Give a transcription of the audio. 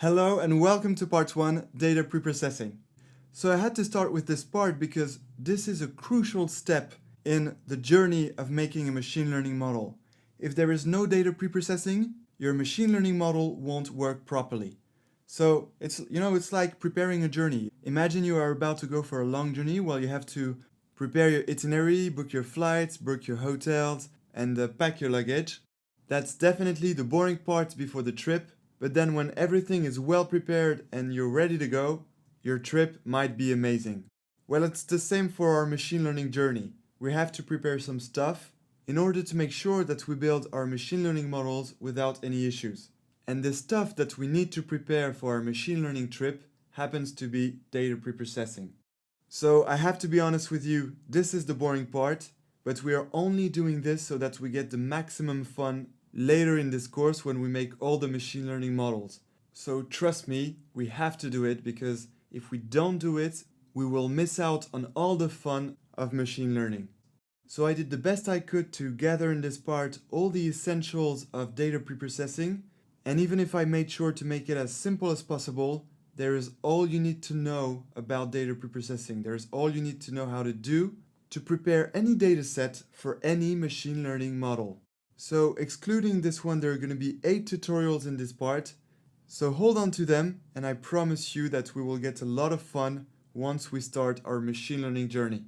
Hello and welcome to part 1, data preprocessing. So I had to start with this part because this is a crucial step in the journey of making a machine learning model. If there is no data preprocessing, your machine learning model won't work properly. So it's like preparing a journey. Imagine you are about to go for a long journey. Well, you have to prepare your itinerary, book your flights, book your hotels, and pack your luggage. That's definitely the boring part before the trip. But then when everything is well prepared and you're ready to go, your trip might be amazing. Well, it's the same for our machine learning journey. We have to prepare some stuff in order to make sure that we build our machine learning models without any issues. And the stuff that we need to prepare for our machine learning trip happens to be data preprocessing. So I have to be honest with you, this is the boring part, but we are only doing this so that we get the maximum fun later in this course when we make all the machine learning models. So trust me, we have to do it because if we don't do it, we will miss out on all the fun of machine learning. So I did the best I could to gather in this part all the essentials of data preprocessing, and even if I made sure to make it as simple as possible, there is all you need to know about data preprocessing. There is all you need to know how to do to prepare any dataset for any machine learning model. So excluding this one, there are going to be 8 tutorials in this part. So hold on to them, and I promise you that we will get a lot of fun once we start our machine learning journey.